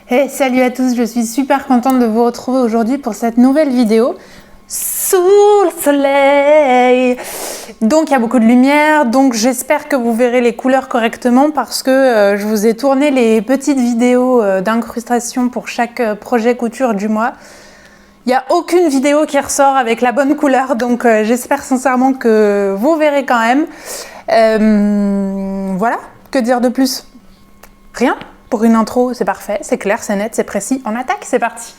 Hey, salut à tous, je suis super contente de vous retrouver aujourd'hui pour cette nouvelle vidéo sous le soleil. Donc il y a beaucoup de lumière, donc j'espère que vous verrez les couleurs correctement parce que je vous ai tourné les petites vidéos d'incrustation pour chaque projet couture du mois. Il n'y a aucune vidéo qui ressort avec la bonne couleur, donc j'espère sincèrement que vous verrez quand même. Voilà, que dire de plus? Rien? Pour une intro, c'est parfait, c'est clair, c'est net, c'est précis. On attaque, c'est parti!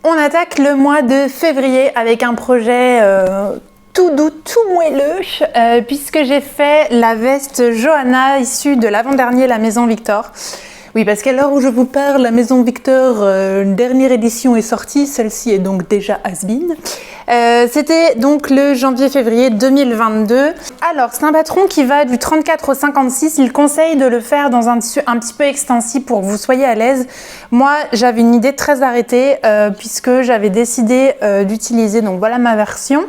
On attaque le mois de février avec un projet tout doux, tout moelleux, puisque j'ai fait la veste Johanna issue de l'avant-dernier La Maison Victor. Oui, parce qu'à l'heure où je vous parle, La Maison Victor, une dernière édition est sortie, celle-ci est donc déjà has-been. C'était donc le janvier-février 2022. Alors, c'est un patron qui va du 34 au 56. Il conseille de le faire dans un tissu un petit peu extensif pour que vous soyez à l'aise. Moi, j'avais une idée très arrêtée puisque j'avais décidé d'utiliser, donc voilà ma version,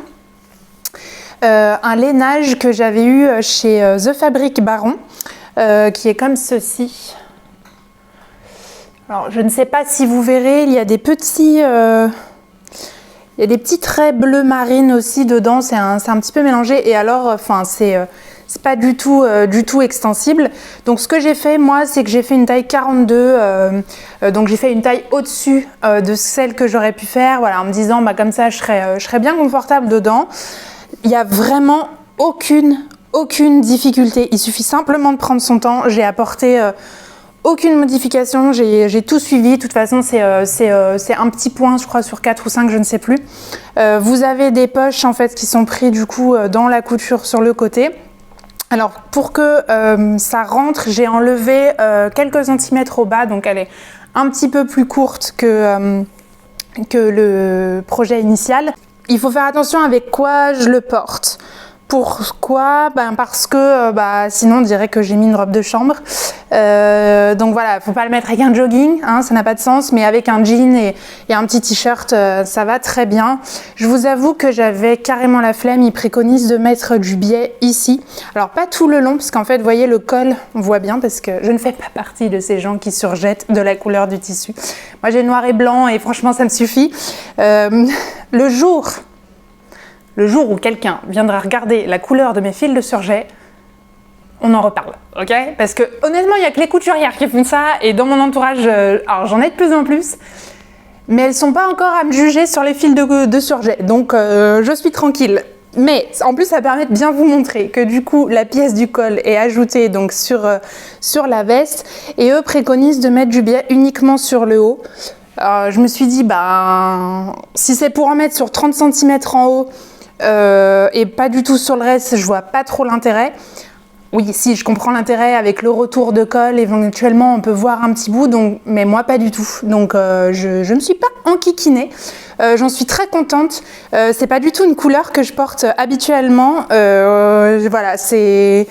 un lainage que j'avais eu chez The Fabric Baron, qui est comme ceci. Alors, je ne sais pas si vous verrez, il y a des petits... il y a des petits traits bleu marine aussi dedans, c'est un petit peu mélangé et alors, enfin, c'est pas du tout extensible. Donc ce que j'ai fait moi, c'est que j'ai fait une taille 42, donc j'ai fait une taille au-dessus de celle que j'aurais pu faire, voilà, en me disant bah comme ça je serais bien confortable dedans. Il n'y a vraiment aucune difficulté, il suffit simplement de prendre son temps. J'ai apporté aucune modification, j'ai tout suivi. De toute façon, c'est un petit point, je crois, sur 4 ou 5, je ne sais plus. Vous avez des poches en fait qui sont prises du coup dans la couture sur le côté. Alors pour que ça rentre, j'ai enlevé quelques centimètres au bas, donc elle est un petit peu plus courte que le projet initial. Il faut faire attention avec quoi je le porte. Pourquoi? Parce que sinon on dirait que j'ai mis une robe de chambre. Donc voilà, faut pas le mettre avec un jogging, hein, ça n'a pas de sens, mais avec un jean et un petit t-shirt, ça va très bien. Je vous avoue que j'avais carrément la flemme, ils préconisent de mettre du biais ici. Alors pas tout le long, parce qu'en fait, vous voyez le col, on voit bien, parce que je ne fais pas partie de ces gens qui surjettent de la couleur du tissu. Moi j'ai noir et blanc et franchement ça me suffit. Le jour où quelqu'un viendra regarder la couleur de mes fils de surjet, on en reparle, ok? Parce que honnêtement, il n'y a que les couturières qui font ça, et dans mon entourage, alors j'en ai de plus en plus, mais elles sont pas encore à me juger sur les fils de surjet, donc je suis tranquille. Mais en plus, ça permet de bien vous montrer que du coup, la pièce du col est ajoutée donc sur la veste, et eux préconisent de mettre du biais uniquement sur le haut. Je me suis dit, si c'est pour en mettre sur 30 cm en haut, et pas du tout sur le reste, je vois pas trop l'intérêt. Oui, si, je comprends l'intérêt avec le retour de col, éventuellement on peut voir un petit bout, donc, mais moi pas du tout. Donc je ne suis pas enquiquinée, j'en suis très contente. C'est pas du tout une couleur que je porte habituellement. Voilà, c'est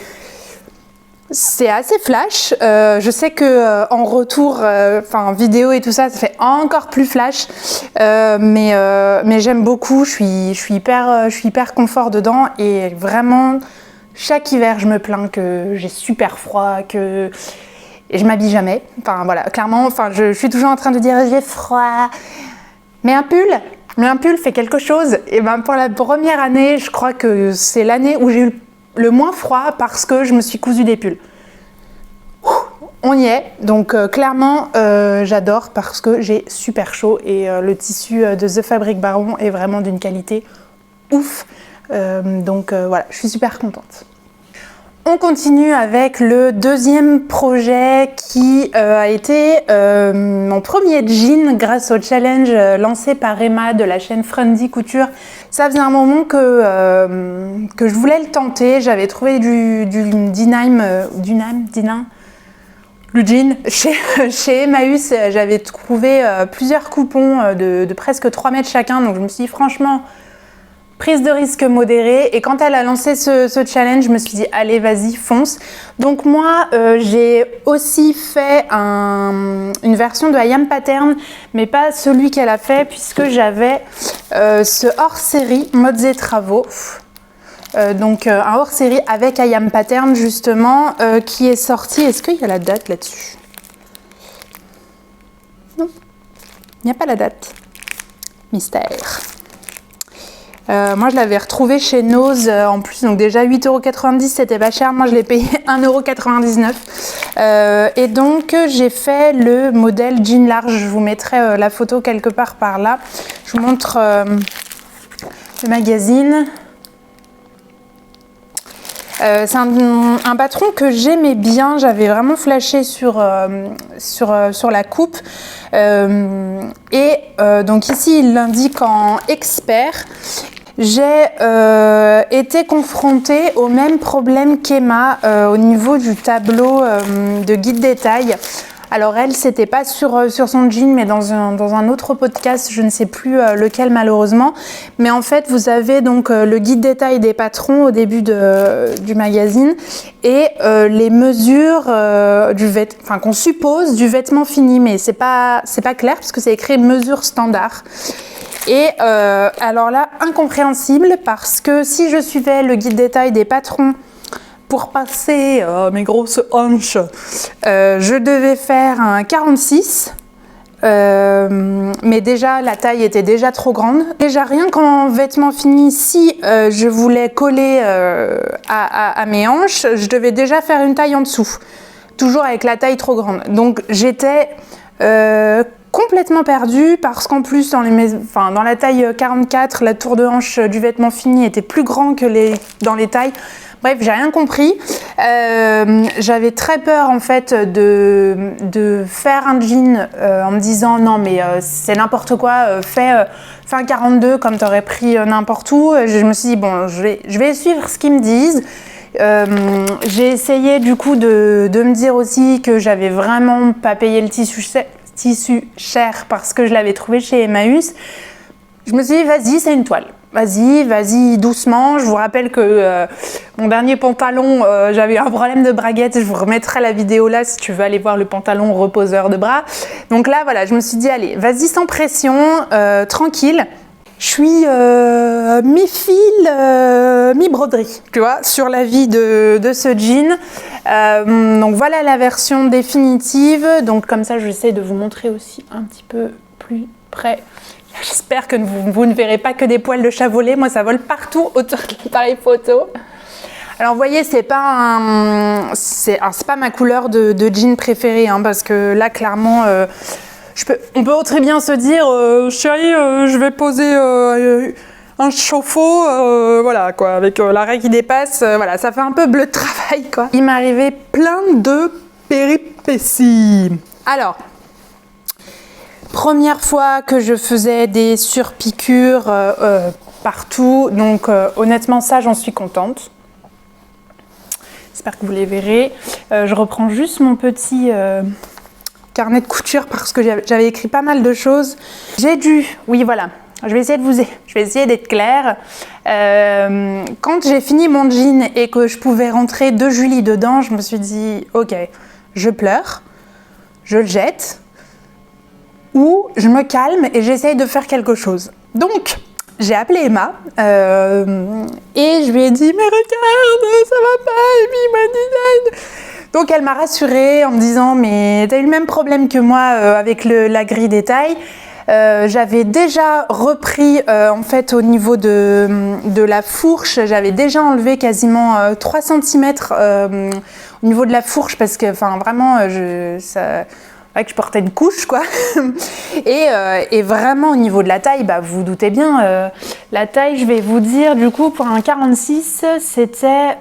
assez flash. Je sais que en retour, vidéo et tout ça, ça fait encore plus flash. Mais j'aime beaucoup. Je suis hyper confort dedans et vraiment chaque hiver je me plains que j'ai super froid, et je m'habille jamais. Enfin voilà, clairement. Je suis toujours en train de dire j'ai froid. Mais un pull fait quelque chose. Et pour la première année, je crois que c'est l'année où j'ai eu le moins froid parce que je me suis cousu des pulls. On y est, donc clairement j'adore parce que j'ai super chaud et le tissu de The Fabric Baron est vraiment d'une qualité ouf. Voilà, je suis super contente. On continue avec le deuxième projet qui a été mon premier jean grâce au challenge lancé par Emma de la chaîne Friendly Couture. Ça faisait un moment que je voulais le tenter. J'avais trouvé du le jean chez Emmaüs. J'avais trouvé plusieurs coupons de presque 3 mètres chacun, donc je me suis dit franchement prise de risque modérée, et quand elle a lancé ce challenge, je me suis dit allez vas-y fonce. Donc moi j'ai aussi fait une version de I Am Pattern, mais pas celui qu'elle a fait puisque j'avais ce hors-série Modes et Travaux. Donc un hors-série avec I Am Pattern justement qui est sorti. Est-ce qu'il y a la date là-dessus? Non, il n'y a pas la date. Mystère. Moi je l'avais retrouvé chez Nose en plus, donc déjà 8,90 €, c'était pas cher. Moi je l'ai payé 1,99 €. Et donc j'ai fait le modèle jean large. Je vous mettrai la photo quelque part par là. Je vous montre le magazine. C'est un patron que j'aimais bien, j'avais vraiment flashé sur la coupe. Donc ici il l'indique en expert. J'ai été confrontée au même problème qu'Emma au niveau du tableau de guide détail. Alors elle, c'était pas sur son jean, mais dans un autre podcast, je ne sais plus lequel malheureusement. Mais en fait, vous avez donc le guide détail des patrons au début du magazine et les mesures qu'on suppose du vêtement fini, mais c'est pas clair parce que c'est écrit mesure standard. Et alors là, incompréhensible parce que si je suivais le guide détail des patrons pour passer mes grosses hanches, je devais faire un 46, mais déjà la taille était déjà trop grande. Déjà rien qu'en vêtements finis, si je voulais coller à mes hanches, je devais déjà faire une taille en dessous, toujours avec la taille trop grande. Donc j'étais complètement perdue parce qu'en plus dans la taille 44, la tour de hanche du vêtement fini était plus grand que dans les tailles. Bref, j'ai rien compris. J'avais très peur en fait de faire un jean en me disant non mais c'est n'importe quoi, fais un 42 comme tu aurais pris n'importe où. Je me suis dit bon, je vais suivre ce qu'ils me disent. J'ai essayé du coup de me dire aussi que j'avais vraiment pas payé le tissu cher parce que je l'avais trouvé chez Emmaüs. Je me suis dit vas-y, c'est une toile. Vas-y, doucement. Je vous rappelle que mon dernier pantalon, j'avais eu un problème de braguette. Je vous remettrai la vidéo là si tu veux aller voir le pantalon reposeur de bras. Donc là, voilà, je me suis dit, allez, vas-y sans pression, tranquille. Je suis mi-fil, mi-broderie, tu vois, sur la vie de ce jean. Donc voilà la version définitive. Donc comme ça, j'essaie de vous montrer aussi un petit peu plus près. J'espère que vous ne verrez pas que des poils de chat volés. Moi, ça vole partout autour de l'appareil photo. Alors, vous voyez, c'est pas ma couleur de jean préférée, hein, parce que là, clairement, on peut très bien se dire, chérie, je vais poser un chauffe-eau, voilà, quoi, avec l'arrêt qui dépasse. Voilà, ça fait un peu bleu de travail, quoi. Il m'est arrivé plein de péripéties. Alors, première fois que je faisais des surpiqûres partout, donc honnêtement ça j'en suis contente. J'espère que vous les verrez. Je reprends juste mon petit carnet de couture parce que j'avais écrit pas mal de choses. Oui voilà, je vais essayer d'être claire. Quand j'ai fini mon jean et que je pouvais rentrer de Julie dedans, je me suis dit ok, je pleure, je le jette, ou je me calme et j'essaye de faire quelque chose. Donc, j'ai appelé Emma et je lui ai dit « Mais regarde, ça va pas !» Et puis il m'a dit « Donc, elle m'a rassurée en me disant « Mais t'as eu le même problème que moi avec la grille des tailles. » J'avais déjà repris en fait au niveau de la fourche, j'avais déjà enlevé quasiment 3 cm au niveau de la fourche parce que vraiment que je portais une couche quoi. et vraiment au niveau de la taille, vous vous doutez bien, la taille je vais vous dire du coup pour un 46 c'était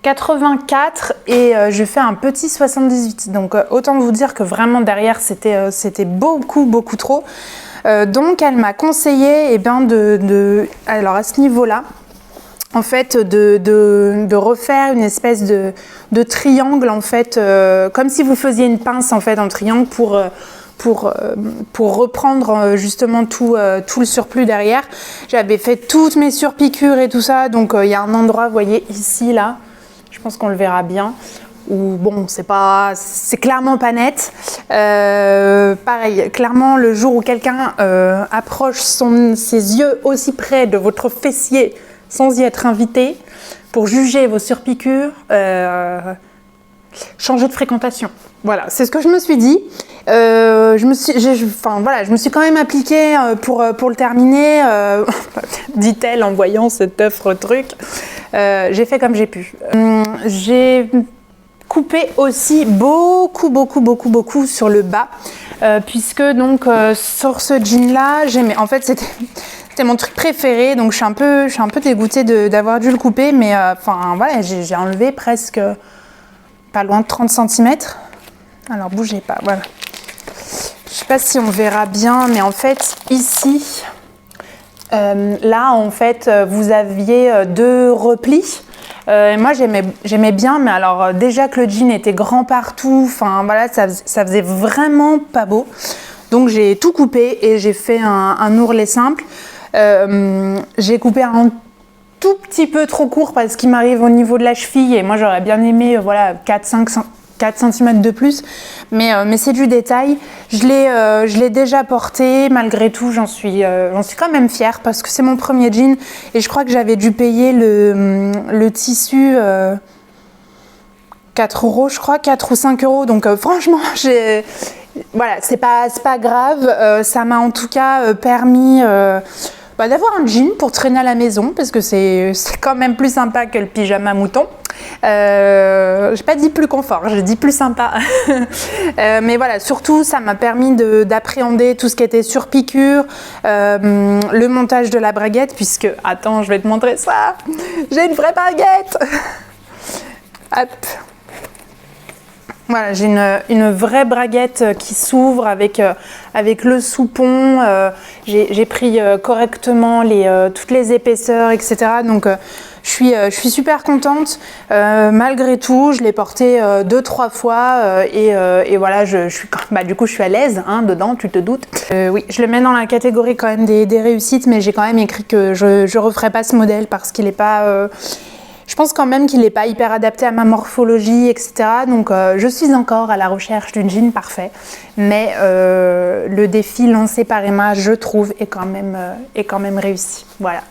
84 et je fais un petit 78, donc autant vous dire que vraiment derrière c'était beaucoup trop. Donc elle m'a conseillé alors à ce niveau là en fait de refaire une espèce de triangle en fait, comme si vous faisiez une pince en fait en triangle pour reprendre justement tout le surplus derrière. J'avais fait toutes mes surpiqûres et tout ça, donc il y a un endroit, vous voyez ici là, je pense qu'on le verra bien, où bon, c'est clairement pas net. Pareil, clairement, le jour où quelqu'un approche ses yeux aussi près de votre fessier sans y être invité pour juger vos surpiqûres, changer de fréquentation. Voilà, c'est ce que je me suis dit. Je me suis quand même appliquée pour le terminer, dit-elle en voyant cet offre truc. J'ai fait comme j'ai pu. J'ai coupé aussi beaucoup sur le bas, puisque donc sur ce jean là, en fait c'était mon truc préféré, donc je suis un peu dégoûtée d'avoir dû le couper, mais voilà, j'ai enlevé presque pas loin de 30 cm. Alors bougez pas, voilà. Je sais pas si on verra bien, mais en fait ici, là en fait vous aviez 2 replis. Moi j'aimais bien, mais alors déjà que le jean était grand partout, enfin voilà, ça faisait vraiment pas beau. Donc j'ai tout coupé et j'ai fait un ourlet simple. J'ai coupé un tout petit peu trop court parce qu'il m'arrive au niveau de la cheville et moi j'aurais bien aimé voilà 4 cm de plus, mais c'est du détail. Je l'ai déjà porté, malgré tout j'en suis quand même fière parce que c'est mon premier jean et je crois que j'avais dû payer le tissu 4 €, je crois, 4 ou 5 €, donc franchement voilà, c'est pas grave. Ça m'a en tout cas permis d'avoir un jean pour traîner à la maison parce que c'est quand même plus sympa que le pyjama mouton. J'ai pas dit plus confort, j'ai dit plus sympa. Mais voilà, surtout ça m'a permis d'appréhender tout ce qui était surpiqûre, le montage de la braguette, puisque, attends, je vais te montrer ça, j'ai une vraie braguette. Hop. Voilà, j'ai une vraie braguette qui s'ouvre avec le soupon. J'ai pris correctement toutes les épaisseurs, etc. Donc je suis super contente. Malgré tout, je l'ai portée 2-3 fois et voilà, du coup je suis à l'aise dedans, tu te doutes. Oui, je le mets dans la catégorie quand même des réussites, mais j'ai quand même écrit que je referai pas ce modèle parce qu'il est pas... Je pense quand même qu'il n'est pas hyper adapté à ma morphologie, etc. Donc je suis encore à la recherche d'une jean parfait. Mais le défi lancé par Emma, je trouve, est quand même réussi. Voilà.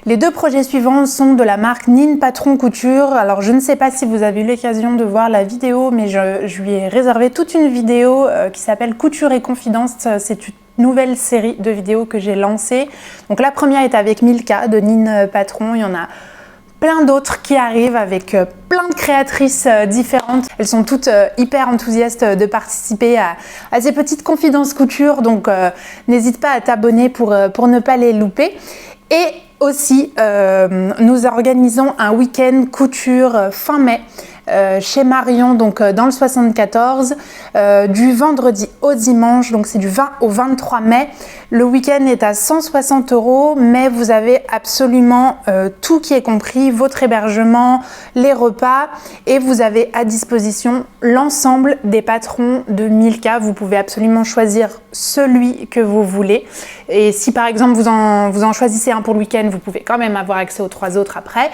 Les 2 projets suivants sont de la marque Nine Patron Couture. Alors je ne sais pas si vous avez eu l'occasion de voir la vidéo, mais je lui ai réservé toute une vidéo qui s'appelle Couture et Confidence. C'est une nouvelle série de vidéos que j'ai lancée. Donc la première est avec Milka de Nine Patron. Il y en a plein d'autres qui arrivent avec plein de créatrices différentes. Elles sont toutes hyper enthousiastes de participer à ces petites confidences couture, donc n'hésite pas à t'abonner pour ne pas les louper. Et aussi, nous organisons un week-end couture fin mai chez Marion, donc dans le 74, du vendredi au dimanche, donc c'est du 20 au 23 mai. Le week-end est à 160 €, mais vous avez absolument tout qui est compris, votre hébergement, les repas, et vous avez à disposition l'ensemble des patrons de Milka. Vous pouvez absolument choisir celui que vous voulez. Et si par exemple vous en choisissez un pour le week-end, vous pouvez quand même avoir accès aux 3 autres après.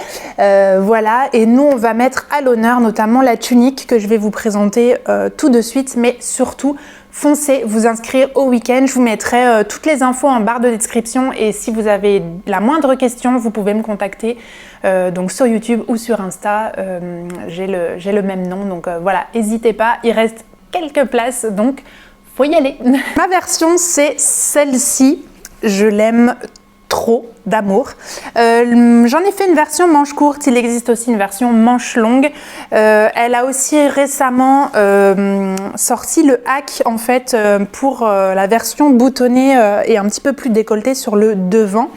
Voilà, et nous on va mettre à l'honneur notamment la tunique que je vais vous présenter tout de suite, mais surtout foncez vous inscrire au week-end. Je vous mettrai toutes les infos en barre de description et si vous avez la moindre question, vous pouvez me contacter donc sur YouTube ou sur Insta. J'ai le même nom, donc voilà, n'hésitez pas, il reste quelques places, donc faut y aller. Ma version, c'est celle-ci, je l'aime trop d'amour. J'en ai fait une version manche courte, il existe aussi une version manche longue. Elle a aussi récemment sorti le hack en fait pour la version boutonnée et un petit peu plus décolletée sur le devant.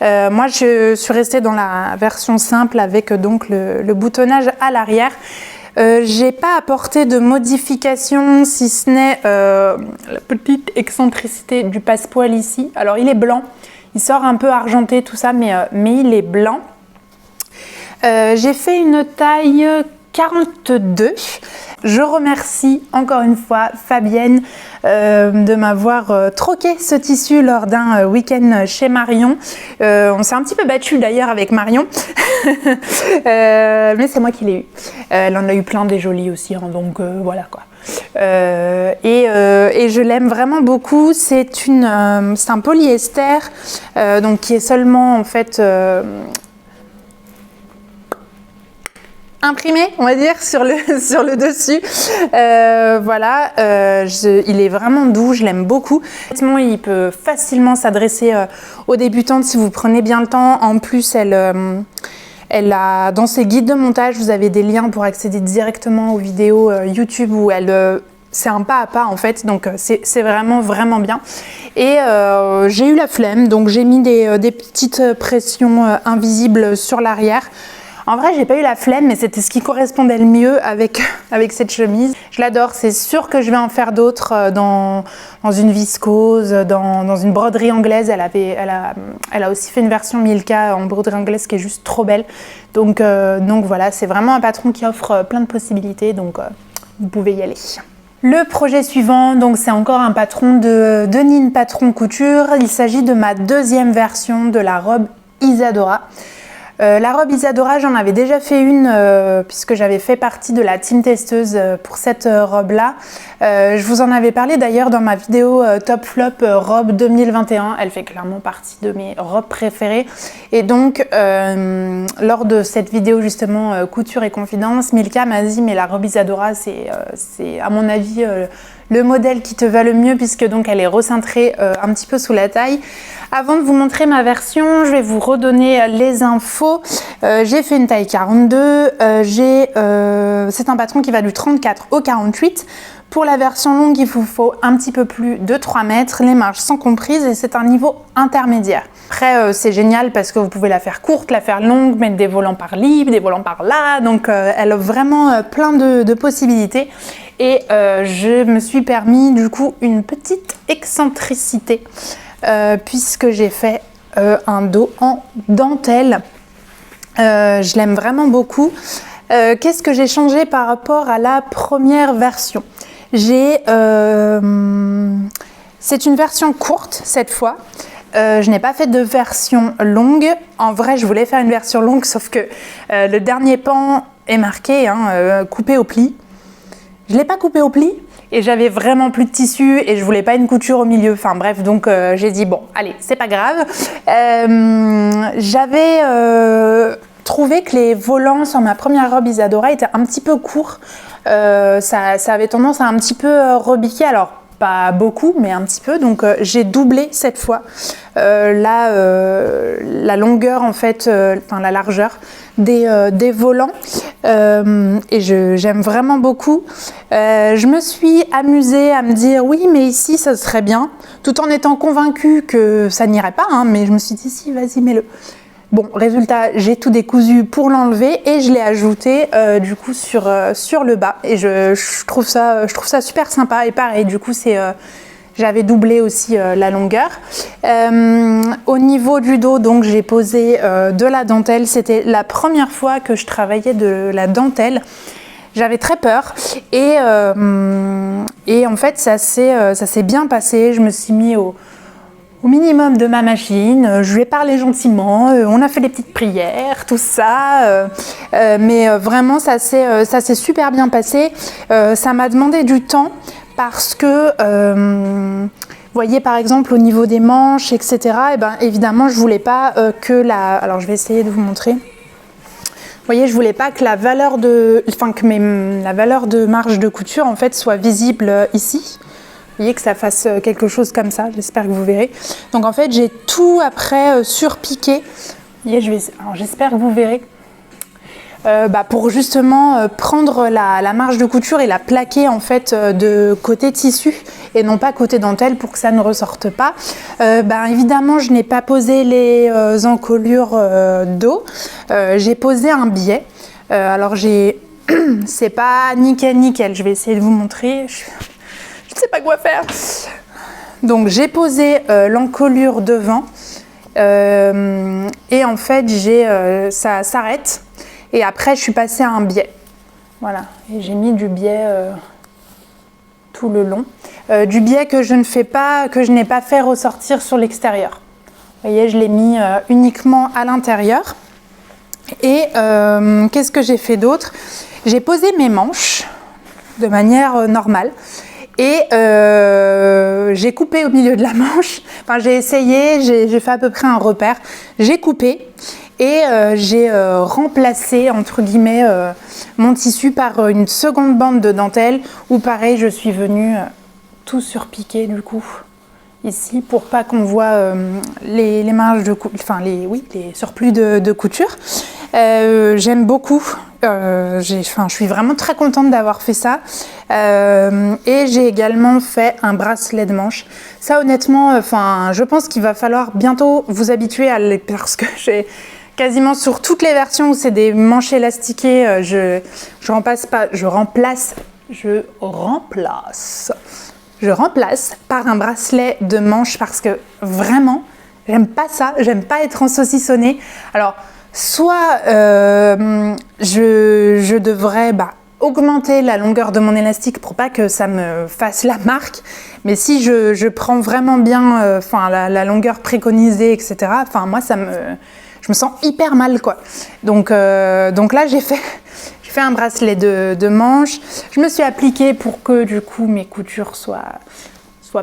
Moi je suis restée dans la version simple avec donc le boutonnage à l'arrière. J'ai pas apporté de modification si ce n'est la petite excentricité du passepoil ici. Alors il est blanc, il sort un peu argenté tout ça, mais il est blanc. J'ai fait une taille 42. je remercie encore une fois Fabienne de m'avoir troqué ce tissu lors d'un week-end chez Marion. On s'est un petit peu battu d'ailleurs avec Marion, mais c'est moi qui l'ai eu. Elle en a eu plein des jolis aussi, hein, donc voilà quoi. Et je l'aime vraiment beaucoup. C'est un polyester donc qui est seulement en fait imprimé, on va dire, sur le dessus. Voilà, il est vraiment doux, je l'aime beaucoup. Il peut facilement s'adresser aux débutantes si vous prenez bien le temps. En plus, elle a, dans ses guides de montage, vous avez des liens pour accéder directement aux vidéos YouTube où c'est un pas à pas en fait, donc c'est vraiment bien. Et j'ai eu la flemme, donc j'ai mis des petites pressions invisibles sur l'arrière. En vrai, j'ai pas eu la flemme, mais c'était ce qui correspondait le mieux avec cette chemise. Je l'adore, c'est sûr que je vais en faire d'autres dans une viscose, dans une broderie anglaise. Elle a aussi fait une version Milka en broderie anglaise qui est juste trop belle. Donc voilà, c'est vraiment un patron qui offre plein de possibilités, donc vous pouvez y aller. Le projet suivant, donc c'est encore un patron de Nine Patron Couture. Il s'agit de ma deuxième version de la robe Isadora. La robe Isadora, j'en avais déjà fait une puisque j'avais fait partie de la team testeuse pour cette robe-là. Je vous en avais parlé d'ailleurs dans ma vidéo Top Flop robe 2021. Elle fait clairement partie de mes robes préférées. Et donc, lors de cette vidéo justement couture et confidence, Milka m'a dit mais la robe Isadora, c'est à mon avis le modèle qui te va le mieux puisque donc elle est recintrée un petit peu sous la taille. Avant de vous montrer ma version, je vais vous redonner les infos. J'ai fait une taille 42, c'est un patron qui va du 34 au 48. Pour la version longue, il vous faut un petit peu plus de 3 mètres, les marges sont comprises et c'est un niveau intermédiaire. Après, c'est génial parce que vous pouvez la faire courte, la faire longue, mettre des volants par libre, des volants par là, donc elle a vraiment plein de possibilités. Et je me suis permis du coup une petite excentricité puisque j'ai fait un dos en dentelle. Je l'aime vraiment beaucoup. Qu'est-ce que j'ai changé par rapport à la première version? C'est une version courte cette fois. Je n'ai pas fait de version longue. En vrai, je voulais faire une version longue, sauf que le dernier pan est marqué coupé au pli. Je ne l'ai pas coupé au pli et j'avais vraiment plus de tissu et je voulais pas une couture au milieu. Enfin bref, donc j'ai dit bon, allez, c'est pas grave. J'avais trouvé que les volants sur ma première robe Isadora étaient un petit peu courts. Ça avait tendance à un petit peu rebiquer. Alors, pas beaucoup, mais un petit peu. Donc, j'ai doublé cette fois la longueur, en fait, la largeur des volants. Et j'aime vraiment beaucoup. Je me suis amusée à me dire oui, mais ici, ça serait bien. Tout en étant convaincue que ça n'irait pas. Hein, mais je me suis dit si, vas-y, mets-le. Bon, résultat, j'ai tout décousu pour l'enlever et je l'ai ajouté du coup sur le bas. Et je trouve ça super sympa. Et pareil, du coup, j'avais doublé aussi la longueur. Au niveau du dos, donc j'ai posé de la dentelle. C'était la première fois que je travaillais de la dentelle. J'avais très peur et en fait, ça s'est bien passé. Je me suis mis au minimum de ma machine, je lui ai parlé gentiment, on a fait des petites prières, tout ça, mais vraiment ça s'est super bien passé. Ça m'a demandé du temps parce que, vous voyez par exemple au niveau des manches, etc., et ben, évidemment je voulais pas alors je vais essayer de vous montrer. Vous voyez, je voulais pas que la valeur de marge de couture en fait soit visible ici. Vous voyez que ça fasse quelque chose comme ça, j'espère que vous verrez. Donc en fait, j'ai tout après surpiqué. Vous voyez, alors j'espère que vous verrez. Pour justement prendre la marge de couture et la plaquer en fait de côté tissu et non pas côté dentelle pour que ça ne ressorte pas. Évidemment, je n'ai pas posé les encolures dos. J'ai posé un biais. Alors c'est pas nickel. Je vais essayer de vous montrer. Je ne sais pas quoi faire. Donc j'ai posé l'encolure devant et en fait ça s'arrête et après je suis passée à un biais. Voilà, et j'ai mis du biais tout le long. Du biais que je ne fais pas, que je n'ai pas fait ressortir sur l'extérieur. Vous voyez, je l'ai mis uniquement à l'intérieur. Et qu'est-ce que j'ai fait d'autre? J'ai posé mes manches de manière normale. Et j'ai coupé au milieu de la manche. Enfin, j'ai essayé, j'ai fait à peu près un repère. J'ai coupé et j'ai remplacé, entre guillemets, mon tissu par une seconde bande de dentelle où, pareil, je suis venue tout surpiquer du coup ici pour pas qu'on voit les marges de enfin les surplus de couture. J'aime beaucoup. Je suis vraiment très contente d'avoir fait ça. Et j'ai également fait un bracelet de manche. Ça, honnêtement, je pense qu'il va falloir bientôt vous habituer à les, parce que j'ai quasiment sur toutes les versions où c'est des manches élastiquées, je remplace par un bracelet de manche parce que vraiment, j'aime pas ça. J'aime pas être en saucissonnée. Alors, soit je devrais augmenter la longueur de mon élastique pour pas que ça me fasse la marque, mais si je prends vraiment bien la longueur préconisée, etc., moi je me sens hyper mal, quoi. Donc là j'ai fait un bracelet de manche. Je me suis appliquée pour que du coup mes coutures soient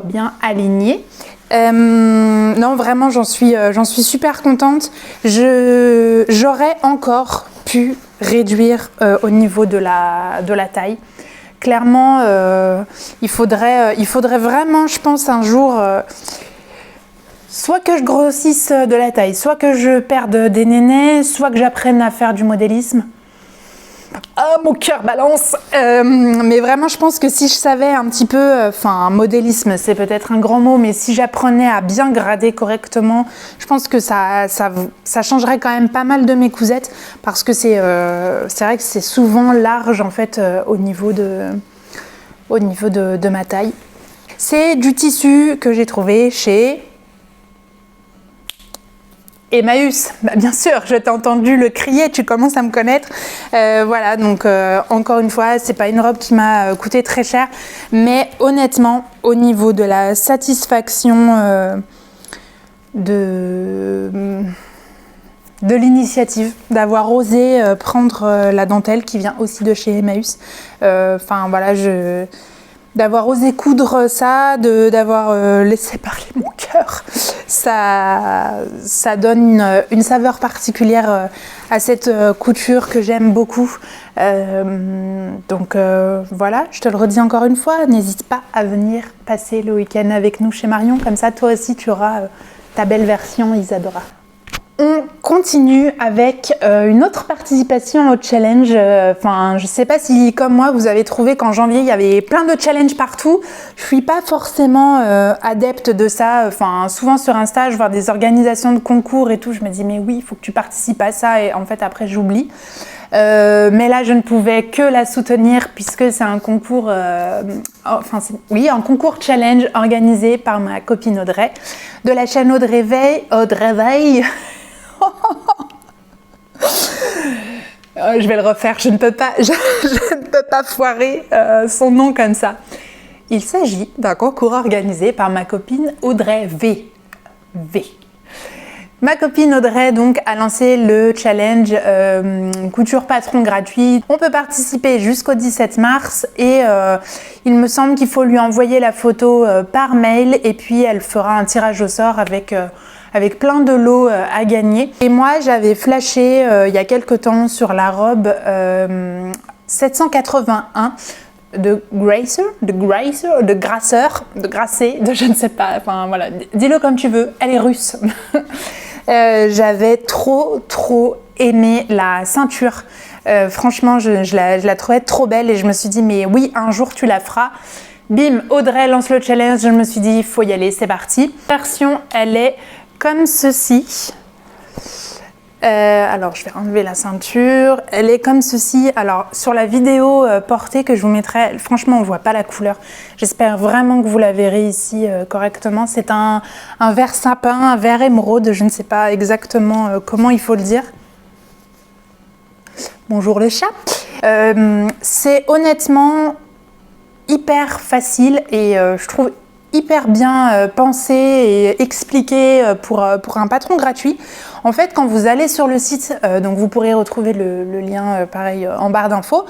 bien alignées. Non, vraiment, j'en suis super contente. J'aurais encore pu réduire au niveau de la taille. Clairement, il faudrait vraiment, je pense, un jour, soit que je grossisse de la taille, soit que je perde des nénés, soit que j'apprenne à faire du modélisme. Ah, mon cœur balance. Mais vraiment, je pense que si je savais un petit peu, modélisme, c'est peut-être un grand mot, mais si j'apprenais à bien grader correctement, je pense que ça changerait quand même pas mal de mes cousettes, parce que c'est vrai que c'est souvent large en fait au niveau de ma taille. C'est du tissu que j'ai trouvé chez Emmaüs, bien sûr, je t'ai entendu le crier, tu commences à me connaître. Voilà, donc encore une fois, c'est pas une robe qui m'a coûté très cher, mais honnêtement, au niveau de la satisfaction de l'initiative, d'avoir osé prendre la dentelle qui vient aussi de chez Emmaüs, d'avoir osé coudre ça, d'avoir laissé parler mon cœur, ça donne une saveur particulière à cette couture que j'aime beaucoup. Donc voilà, je te le redis encore une fois, n'hésite pas à venir passer le week-end avec nous chez Marion, comme ça toi aussi tu auras ta belle version Isadora. On continue avec une autre participation au challenge. Je sais pas si, comme moi, vous avez trouvé qu'en janvier, il y avait plein de challenges partout. Je suis pas forcément adepte de ça. Souvent sur Insta, je vois des organisations de concours et tout. Je me dis, mais oui, il faut que tu participes à ça. Et en fait, après, j'oublie. Mais là, je ne pouvais que la soutenir puisque c'est un concours, un concours challenge organisé par ma copine Audrey de la chaîne Audrey Veil. Je vais le refaire, je ne peux pas foirer son nom comme ça. Il s'agit d'un concours organisé par ma copine Audrey V. Ma copine Audrey donc a lancé le challenge couture patron gratuit. On peut participer jusqu'au 17 mars et il me semble qu'il faut lui envoyer la photo par mail et puis elle fera un tirage au sort avec plein de lots à gagner. Et moi, j'avais flashé il y a quelques temps sur la robe 781 de Grasseur, je ne sais pas, dis-le comme tu veux, elle est russe. J'avais trop aimé la ceinture. Franchement, je la trouvais trop belle et je me suis dit, mais oui, un jour tu la feras. Bim, Audrey lance le challenge, je me suis dit, il faut y aller, c'est parti. La version, elle est comme ceci. Alors, je vais enlever la ceinture. Elle est comme ceci. Alors, sur la vidéo portée que je vous mettrai, franchement, on ne voit pas la couleur. J'espère vraiment que vous la verrez ici correctement. C'est un vert sapin, un vert émeraude. Je ne sais pas exactement comment il faut le dire. Bonjour le chat. C'est honnêtement hyper facile et je trouve hyper bien pensé et expliqué pour un patron gratuit. En fait, quand vous allez sur le site, donc vous pourrez retrouver le lien pareil en barre d'infos.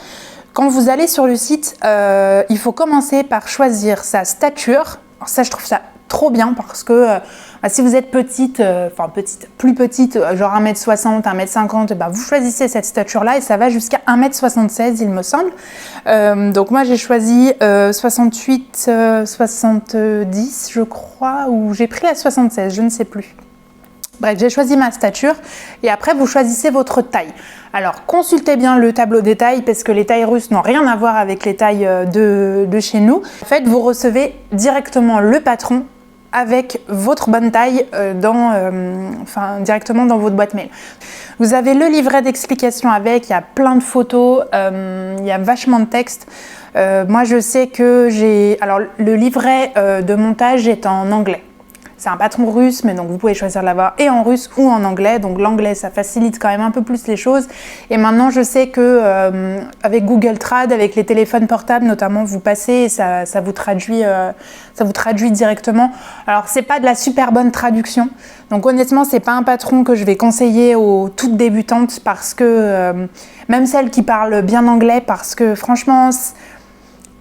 Quand vous allez sur le site, il faut commencer par choisir sa stature. Alors ça, je trouve ça trop bien parce que si vous êtes petite, plus petite, genre 1m60, 1m50, vous choisissez cette stature-là et ça va jusqu'à 1m76, il me semble. Donc moi, j'ai choisi 68, 70, je crois, ou j'ai pris la 76, je ne sais plus. Bref, j'ai choisi ma stature et après vous choisissez votre taille. Alors consultez bien le tableau des tailles parce que les tailles russes n'ont rien à voir avec les tailles de chez nous. En fait, vous recevez directement le patron avec votre bonne taille directement dans votre boîte mail. Vous avez le livret d'explication avec, il y a plein de photos, il y a vachement de texte. Moi je sais que le livret de montage est en anglais. C'est un patron russe, mais donc vous pouvez choisir de l'avoir et en russe ou en anglais. Donc l'anglais, ça facilite quand même un peu plus les choses. Et maintenant, je sais que avec Google Trad, avec les téléphones portables notamment, vous passez et ça vous traduit directement. Alors c'est pas de la super bonne traduction. Donc honnêtement, c'est pas un patron que je vais conseiller aux toutes débutantes parce que même celles qui parlent bien anglais, parce que franchement,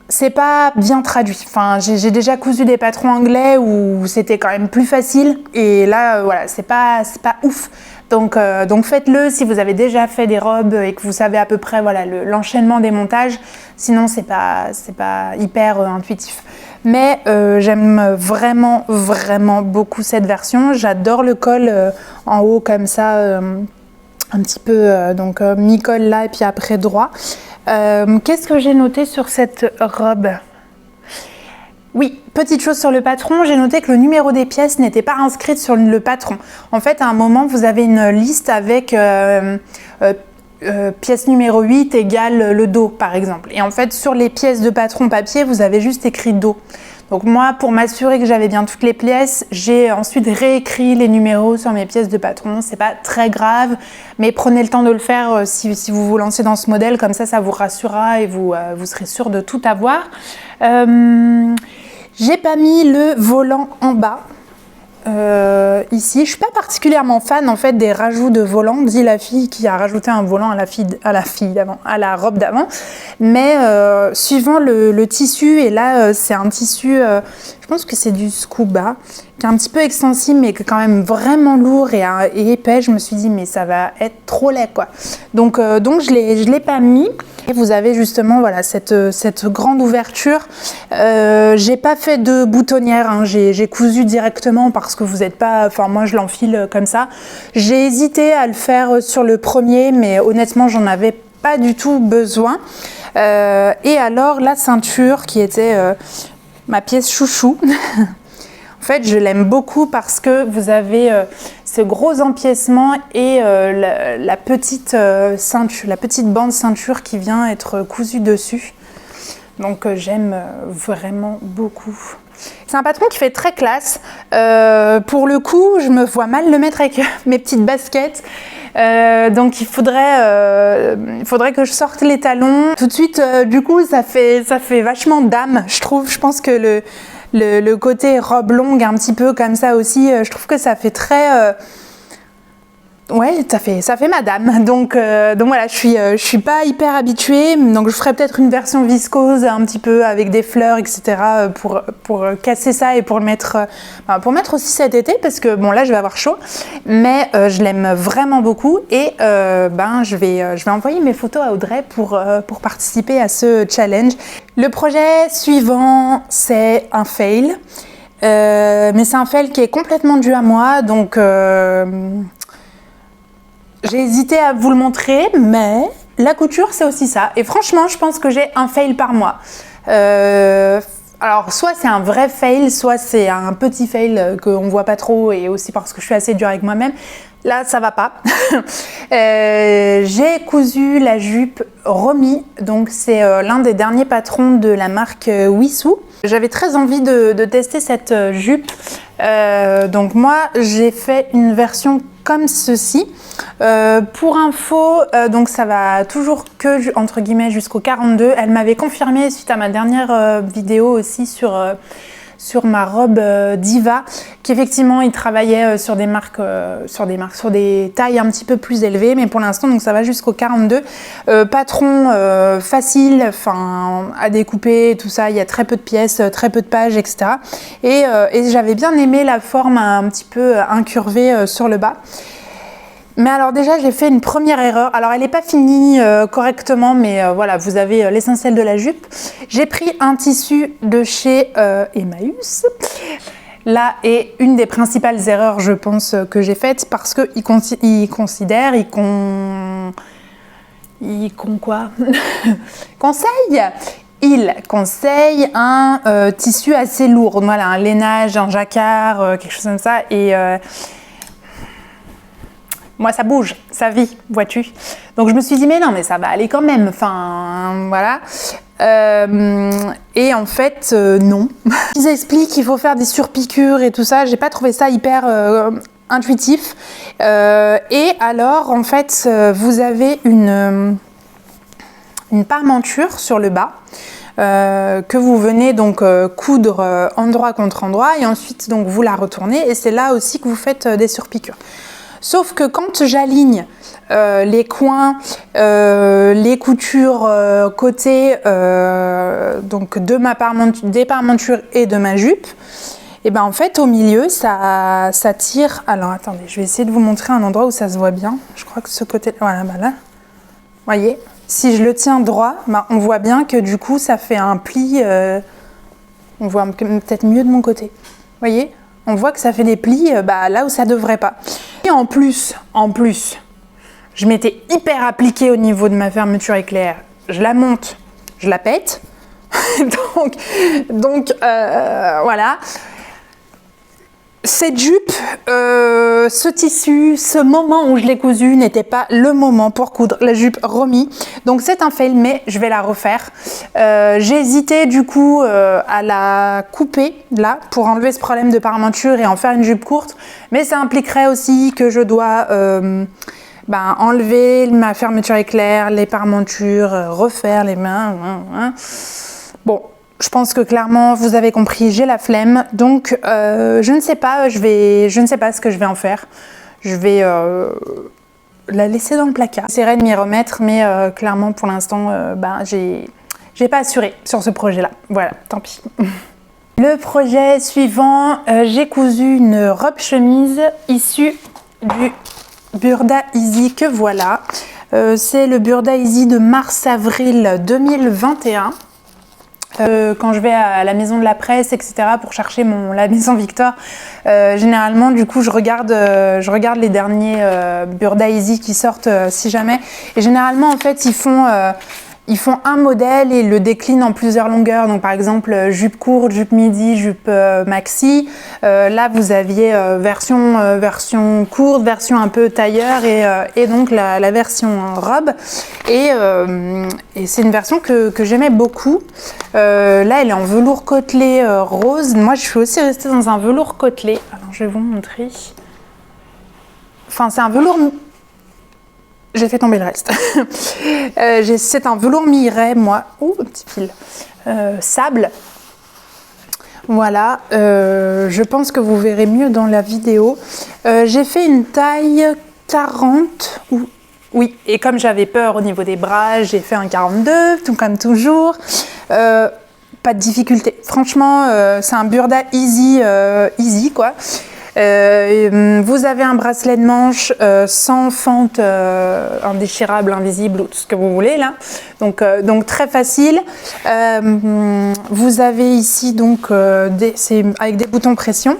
c'est pas bien traduit. Enfin, j'ai déjà cousu des patrons anglais où c'était quand même plus facile et là, voilà, c'est pas ouf. Donc faites-le si vous avez déjà fait des robes et que vous savez à peu près voilà l'enchaînement des montages. Sinon, c'est pas hyper intuitif. Mais j'aime vraiment beaucoup cette version. J'adore le col en haut comme ça, un petit peu mi-col là et puis après droit. Qu'est-ce que j'ai noté sur cette robe? Oui, petite chose sur le patron, j'ai noté que le numéro des pièces n'était pas inscrit sur le patron. En fait, à un moment, vous avez une liste avec pièce numéro 8 égale le dos, par exemple. Et en fait, sur les pièces de patron papier, vous avez juste écrit dos. Donc moi, pour m'assurer que j'avais bien toutes les pièces, j'ai ensuite réécrit les numéros sur mes pièces de patron. C'est pas très grave, mais prenez le temps de le faire si vous vous lancez dans ce modèle. Comme ça vous rassurera et vous serez sûr de tout avoir. J'ai pas mis le volant en bas. Ici, je suis pas particulièrement fan en fait des rajouts de volants, dit la fille qui a rajouté un volant à la robe d'avant. Mais suivant le tissu, et là c'est un tissu, je pense que c'est du scuba, qui est un petit peu extensible mais qui est quand même vraiment lourd et épais. Je me suis dit mais ça va être trop laid quoi. Donc je l'ai pas mis. Et vous avez justement voilà cette grande ouverture. J'ai pas fait de boutonnière, hein. J'ai cousu directement parce que vous n'êtes pas, enfin moi je l'enfile comme ça. J'ai hésité à le faire sur le premier, mais honnêtement j'en avais pas du tout besoin. Et alors la ceinture qui était ma pièce chouchou. En fait, je l'aime beaucoup parce que vous avez ce gros empiècement et la petite ceinture, la petite bande ceinture qui vient être cousue dessus. Donc j'aime vraiment beaucoup. C'est un patron qui fait très classe. Pour le coup, je me vois mal le mettre avec mes petites baskets. Donc il faudrait que je sorte les talons. Tout de suite, du coup, ça fait vachement dame, je trouve. Je pense que le côté robe longue un petit peu comme ça aussi, je trouve que ça fait très ouais, ça fait madame. Donc voilà, je suis pas hyper habituée, donc je ferai peut-être une version viscose un petit peu avec des fleurs, etc. pour casser ça et pour le mettre aussi cet été parce que bon là je vais avoir chaud, mais je l'aime vraiment beaucoup et je vais envoyer mes photos à Audrey pour participer à ce challenge. Le projet suivant, c'est un fail, mais c'est un fail qui est complètement dû à moi, donc j'ai hésité à vous le montrer, mais la couture, c'est aussi ça. Et franchement, je pense que j'ai un fail par mois. Alors, soit c'est un vrai fail, soit c'est un petit fail qu'on voit pas trop, et aussi parce que je suis assez dure avec moi-même. Là, ça va pas. J'ai cousu la jupe Romy, donc c'est l'un des derniers patrons de la marque Wissou. J'avais très envie de tester cette jupe. Donc moi, j'ai fait une version comme ceci. Pour info, donc ça va toujours que entre guillemets jusqu'au 42. Elle m'avait confirmé suite à ma dernière vidéo aussi sur ma robe Diva, qu'effectivement il travaillait sur des tailles un petit peu plus élevées, mais pour l'instant donc ça va jusqu'au 42. Patron facile, enfin à découper, tout ça, il y a très peu de pièces, très peu de pages, etc. Et j'avais bien aimé la forme un petit peu incurvée sur le bas. Mais alors déjà j'ai fait une première erreur, alors elle n'est pas finie correctement, mais voilà, vous avez l'essentiel de la jupe. J'ai pris un tissu de chez Emmaüs. Là est une des principales erreurs, je pense, que j'ai faites, parce qu'il conseille il conseille un tissu assez lourd, voilà, un lainage, un jacquard, quelque chose comme ça, et moi ça bouge, ça vit, vois-tu. Donc je me suis dit mais non, mais ça va aller quand même, enfin voilà. Et en fait non. Ils expliquent qu'il faut faire des surpiqûres et tout ça, j'ai pas trouvé ça hyper intuitif. Et alors en fait vous avez une parmenture sur le bas. Que vous venez donc coudre endroit contre endroit, et ensuite donc vous la retournez, et c'est là aussi que vous faites des surpiqûres. Sauf que quand j'aligne les coins, les coutures côté donc des parmentures et de ma jupe, et ben en fait au milieu ça tire. Alors attendez, je vais essayer de vous montrer un endroit où ça se voit bien. Je crois que ce côté, voilà, bah là, voyez, si je le tiens droit, bah, on voit bien que du coup ça fait un pli. On voit peut-être mieux de mon côté, voyez. On voit que ça fait des plis là où ça devrait pas. Et en plus, je m'étais hyper appliquée au niveau de ma fermeture éclair. Je la monte, je la pète. donc voilà. Cette jupe, ce tissu, ce moment où je l'ai cousu n'était pas le moment pour coudre la jupe remis. Donc c'est un fail, mais je vais la refaire. J'ai hésité du coup à la couper là pour enlever ce problème de parmenture et en faire une jupe courte. Mais ça impliquerait aussi que je dois enlever ma fermeture éclair, les parmentures, refaire les mains. Bon. Je pense que clairement, vous avez compris, j'ai la flemme. Donc, je ne sais pas ce que je vais en faire. Je vais la laisser dans le placard. J'essaierai de m'y remettre, mais clairement, pour l'instant, j'ai pas assuré sur ce projet-là. Voilà, tant pis. Le projet suivant, j'ai cousu une robe chemise issue du Burda Easy que voilà. C'est le Burda Easy de mars-avril 2021. Quand je vais à la maison de la presse, etc., pour chercher la maison Victor, généralement, du coup, je regarde les derniers Burda Easy qui sortent, si jamais. Et généralement, en fait, ils font un modèle et le déclinent en plusieurs longueurs. Donc, par exemple, jupe courte, jupe midi, jupe maxi. Là, vous aviez version courte, version un peu tailleur et donc la version robe. Et c'est une version que j'aimais beaucoup. Là, elle est en velours côtelé rose. Moi, je suis aussi restée dans un velours côtelé. Alors, je vais vous montrer. Enfin, c'est un velours... J'ai fait tomber le reste. C'est un velours miré, moi. Oh, un petit fil. Sable. Voilà. Je pense que vous verrez mieux dans la vidéo. J'ai fait une taille 40. Oui, et comme j'avais peur au niveau des bras, j'ai fait un 42, tout comme toujours. Pas de difficulté. Franchement, c'est un Burda easy quoi. Vous avez un bracelet de manche sans fente indéchirable, invisible ou tout ce que vous voulez là, donc très facile. Vous avez ici donc c'est avec des boutons pression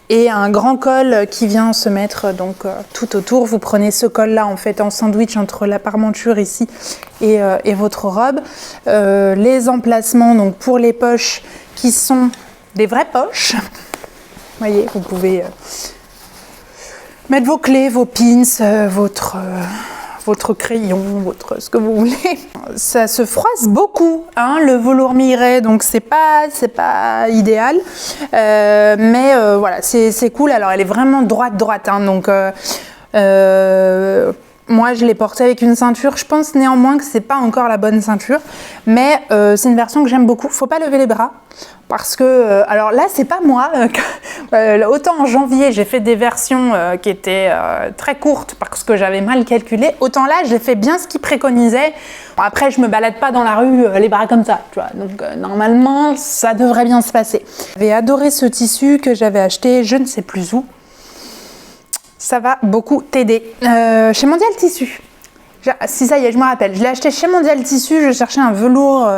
et un grand col qui vient se mettre donc tout autour. Vous prenez ce col là en fait en sandwich entre la parmenture ici et votre robe. Les emplacements donc pour les poches qui sont des vraies poches. Voyez, vous pouvez mettre vos clés, vos pins, votre crayon, votre ce que vous voulez. Ça se froisse beaucoup, hein, le velours mireille, donc c'est pas idéal, mais voilà, c'est cool. Alors elle est vraiment droite, hein, donc moi je l'ai portée avec une ceinture. Je pense néanmoins que c'est pas encore la bonne ceinture, mais c'est une version que j'aime beaucoup. Faut pas lever les bras. Parce que, alors là, c'est pas moi. Autant en janvier, j'ai fait des versions qui étaient très courtes parce que j'avais mal calculé. Autant là, j'ai fait bien ce qu'ils préconisaient. Bon, après, je me balade pas dans la rue les bras comme ça, tu vois. Donc, normalement, ça devrait bien se passer. J'avais adoré ce tissu que j'avais acheté, je ne sais plus où. Ça va beaucoup t'aider. Chez Mondial Tissu. Si ça y est, je me rappelle. Je l'ai acheté chez Mondial Tissu. Je cherchais un velours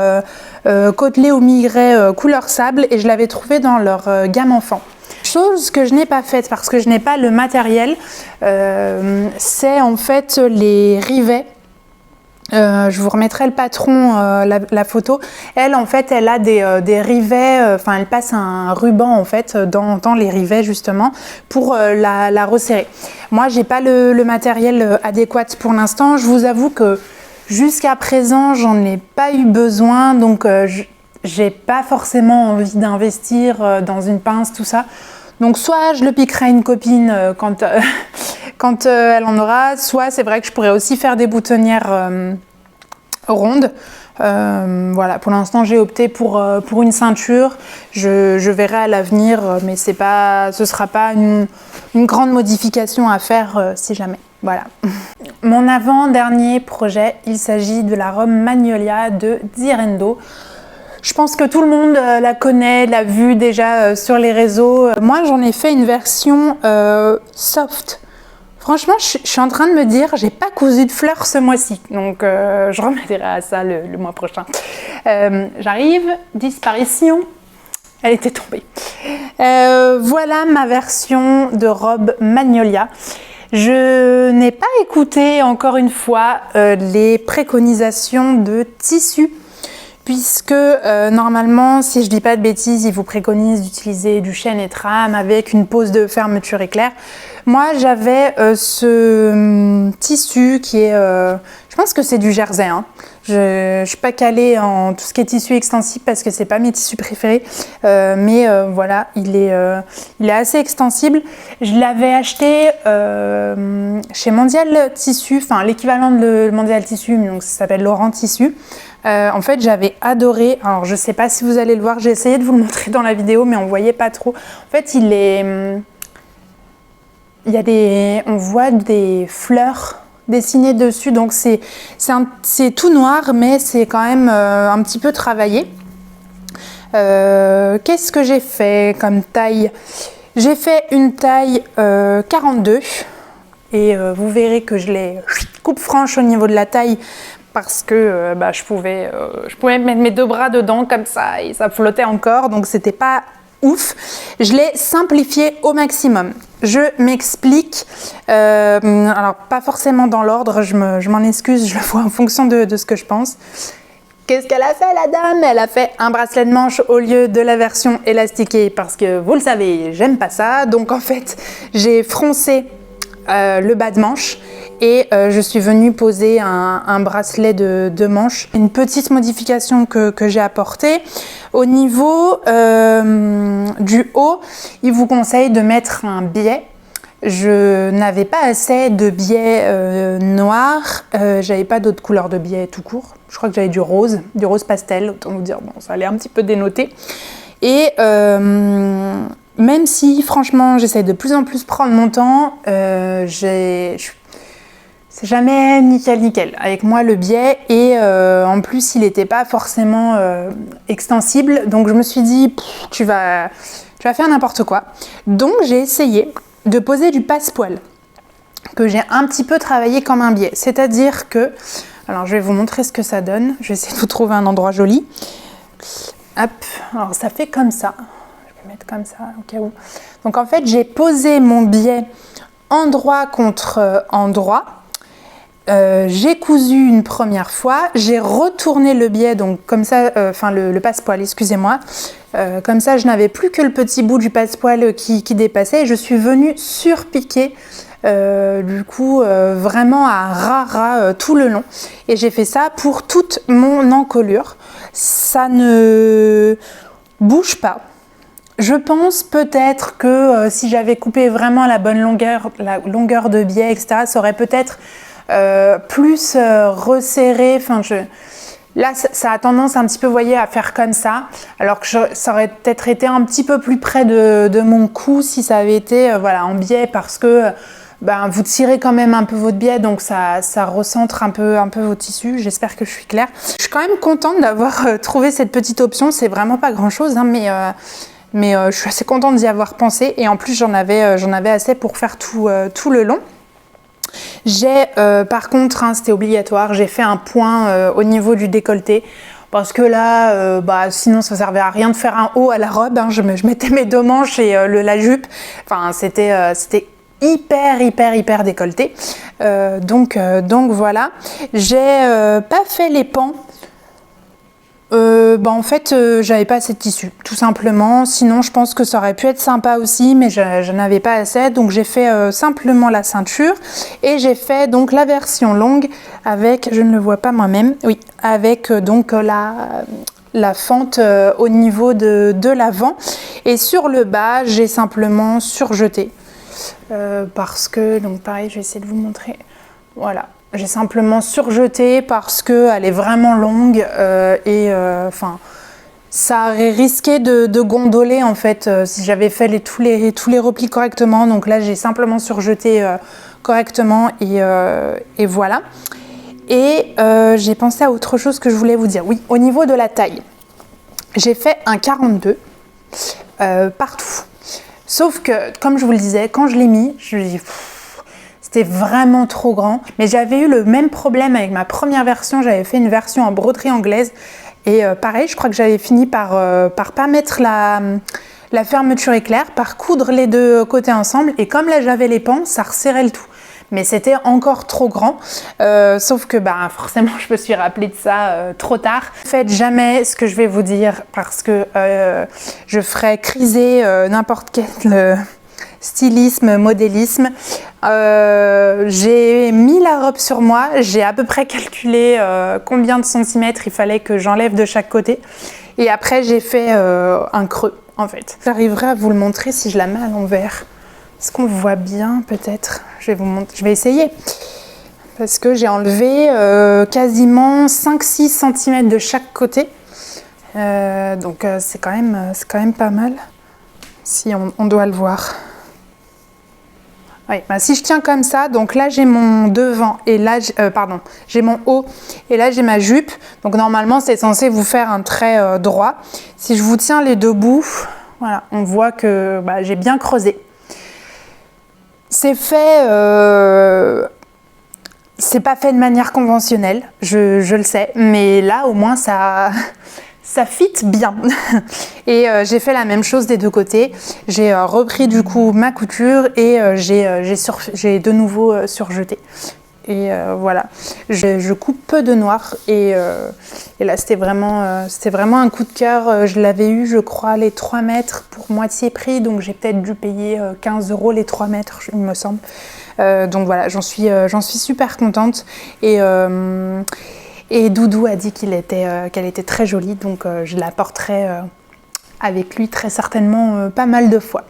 côtelé au mireille couleur sable et je l'avais trouvé dans leur gamme enfant. Chose que je n'ai pas faite parce que je n'ai pas le matériel, c'est en fait les rivets. Je vous remettrai le patron, la photo. Elle, en fait, elle a des rivets, enfin, elle passe un ruban, en fait, dans les rivets, justement, pour la resserrer. Moi, j'ai pas le matériel adéquat pour l'instant. Je vous avoue que jusqu'à présent, j'en ai pas eu besoin, donc j'ai pas forcément envie d'investir dans une pince, tout ça. Donc, soit je le piquerai à une copine quand elle en aura, soit c'est vrai que je pourrais aussi faire des boutonnières rondes. Voilà, pour l'instant j'ai opté pour une ceinture. Je verrai à l'avenir, mais ce sera pas une grande modification à faire si jamais. Voilà. Mon avant-dernier projet, il s'agit de la robe Magnolia de Zirendo. Je pense que tout le monde la connaît, l'a vue déjà sur les réseaux. Moi, j'en ai fait une version soft. Franchement, je suis en train de me dire, j'ai pas cousu de fleurs ce mois-ci, donc je remettrai à ça le mois prochain. J'arrive, disparition, elle était tombée. Voilà ma version de robe Magnolia. Je n'ai pas écouté encore une fois les préconisations de tissu. Puisque normalement, si je dis pas de bêtises, ils vous préconisent d'utiliser du chêne et trame avec une pose de fermeture éclair. Moi, j'avais ce tissu qui est, je pense que c'est du jersey. Hein. Je suis pas calée en tout ce qui est tissu extensible parce que c'est pas mes tissus préférés, mais voilà, il est assez extensible. Je l'avais acheté chez Mondial Tissu, enfin l'équivalent de Mondial Tissu, donc ça s'appelle Laurent Tissu. En fait, j'avais adoré. Alors, je sais pas si vous allez le voir. J'ai essayé de vous le montrer dans la vidéo, mais on voyait pas trop. En fait, on voit des fleurs dessinées dessus. Donc, c'est tout noir, mais c'est quand même un petit peu travaillé. Qu'est-ce que j'ai fait comme taille? J'ai fait une taille 42 et vous verrez que je l'ai coupe franche au niveau de la taille. Parce que je pouvais mettre mes deux bras dedans comme ça et ça flottait encore, donc c'était pas ouf. Je l'ai simplifié au maximum. Je m'explique, alors pas forcément dans l'ordre, je m'en excuse, je le vois en fonction de ce que je pense. Qu'est-ce qu'elle a fait, la dame? Elle a fait un bracelet de manche au lieu de la version élastiquée parce que vous le savez, j'aime pas ça. Donc en fait, j'ai froncé le bas de manche et je suis venue poser un bracelet de manche. Une petite modification que j'ai apportée. Au niveau du haut, il vous conseille de mettre un biais. Je n'avais pas assez de biais noir, j'avais pas d'autres couleurs de biais tout court. Je crois que j'avais du rose pastel, autant vous dire, bon, ça allait un petit peu dénoter. Et même si, franchement, j'essaie de plus en plus prendre mon temps, c'est jamais nickel avec moi le biais et en plus il n'était pas forcément extensible, donc je me suis dit tu vas faire n'importe quoi. Donc j'ai essayé de poser du passepoil que j'ai un petit peu travaillé comme un biais, c'est-à-dire que, alors je vais vous montrer ce que ça donne, je vais essayer de vous trouver un endroit joli. Hop, alors ça fait comme ça, je vais mettre comme ça au cas où. Donc en fait j'ai posé mon biais endroit contre endroit. J'ai cousu une première fois, j'ai retourné le biais, donc comme ça, le passepoil, excusez-moi, comme ça je n'avais plus que le petit bout du passepoil qui dépassait et je suis venue surpiquer Du coup, vraiment à ras tout le long. Et j'ai fait ça pour toute mon encolure. Ça ne bouge pas. Je pense peut-être que si j'avais coupé vraiment la bonne longueur, la longueur de biais, etc., ça aurait peut-être plus resserré. Enfin, là, ça a tendance un petit peu, vous voyez, à faire comme ça, alors que ça aurait peut-être été un petit peu plus près de mon cou si ça avait été voilà, en biais, parce que vous tirez quand même un peu votre biais, donc ça recentre un peu vos tissus. J'espère que je suis claire. Je suis quand même contente d'avoir trouvé cette petite option. C'est vraiment pas grand-chose, hein, mais je suis assez contente d'y avoir pensé. Et en plus, j'en avais assez pour faire tout le long. J'ai, par contre, hein, c'était obligatoire, j'ai fait un point au niveau du décolleté. Parce que là, sinon ça servait à rien de faire un haut à la robe. Hein. Je mettais mes deux manches et la jupe. Enfin, c'était hyper décolleté. Donc voilà. J'ai pas fait les pans. En fait, j'avais pas assez de tissu, tout simplement. Sinon, je pense que ça aurait pu être sympa aussi, mais je n'avais pas assez. Donc, j'ai fait simplement la ceinture et j'ai fait donc la version longue avec, je ne le vois pas moi-même, oui, avec donc la fente au niveau de l'avant. Et sur le bas, j'ai simplement surjeté parce que, donc pareil, je vais essayer de vous montrer. Voilà. J'ai simplement surjeté parce qu'elle est vraiment longue ça aurait risqué de gondoler en fait si j'avais fait tous les replis correctement. Donc là, j'ai simplement surjeté correctement et voilà. Et j'ai pensé à autre chose que je voulais vous dire. Oui, au niveau de la taille, j'ai fait un 42 partout. Sauf que, comme je vous le disais, quand je l'ai mis, je me dis... C'était vraiment trop grand, mais j'avais eu le même problème avec ma première version. J'avais fait une version en broderie anglaise et pareil, je crois que j'avais fini par pas mettre la fermeture éclair, par coudre les deux côtés ensemble, et comme là j'avais les pans, ça resserrait le tout. Mais c'était encore trop grand, sauf que forcément je me suis rappelée de ça trop tard. Faites jamais ce que je vais vous dire parce que je ferai criser n'importe quel... stylisme, modélisme. J'ai mis la robe sur moi, j'ai à peu près calculé combien de centimètres il fallait que j'enlève de chaque côté et après j'ai fait un creux en fait. J'arriverai à vous le montrer si je la mets à l'envers. Est-ce qu'on voit bien peut-être? Je vais essayer parce que j'ai enlevé quasiment 5-6 cm de chaque côté, donc c'est quand même pas mal si on doit le voir. Oui, si je tiens comme ça, donc là j'ai mon devant et là j'ai mon haut et là j'ai ma jupe. Donc normalement c'est censé vous faire un trait droit. Si je vous tiens les deux bouts, voilà, on voit que j'ai bien creusé. C'est fait, c'est pas fait de manière conventionnelle, je le sais, mais là au moins ça fit bien. Et j'ai fait la même chose des deux côtés. J'ai repris du coup ma couture et j'ai de nouveau surjeté. Et voilà, je coupe peu de noir et là c'était vraiment un coup de cœur. Je l'avais eu, je crois, les 3 mètres pour moitié prix, donc j'ai peut-être dû payer 15 € les 3 mètres, il me semble. Donc voilà, j'en suis super contente. Et Doudou a dit qu'elle était très jolie, donc je la porterai avec lui très certainement pas mal de fois.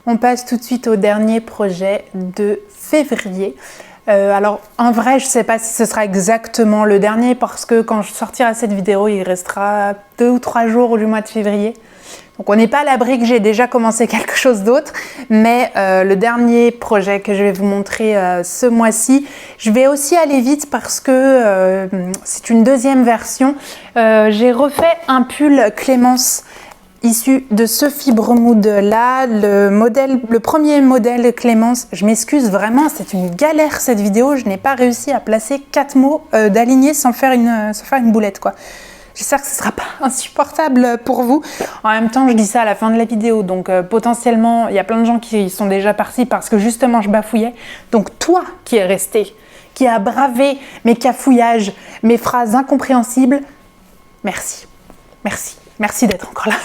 On passe tout de suite au dernier projet de février. Alors en vrai, je ne sais pas si ce sera exactement le dernier parce que quand je sortirai cette vidéo, il restera 2 ou 3 jours du mois de février. Donc on n'est pas à l'abri que j'ai déjà commencé quelque chose d'autre, mais le dernier projet que je vais vous montrer ce mois-ci, je vais aussi aller vite parce que c'est une deuxième version. J'ai refait un pull Clémence issu de ce fibre mood là, le premier modèle Clémence. Je m'excuse vraiment, c'est une galère cette vidéo, je n'ai pas réussi à placer 4 mots d'alignés sans faire une boulette quoi. J'espère que ce ne sera pas insupportable pour vous. En même temps, je dis ça à la fin de la vidéo, donc potentiellement, il y a plein de gens qui sont déjà partis parce que justement, je bafouillais. Donc toi qui es resté, qui a bravé mes cafouillages, mes phrases incompréhensibles, merci. Merci. Merci d'être encore là.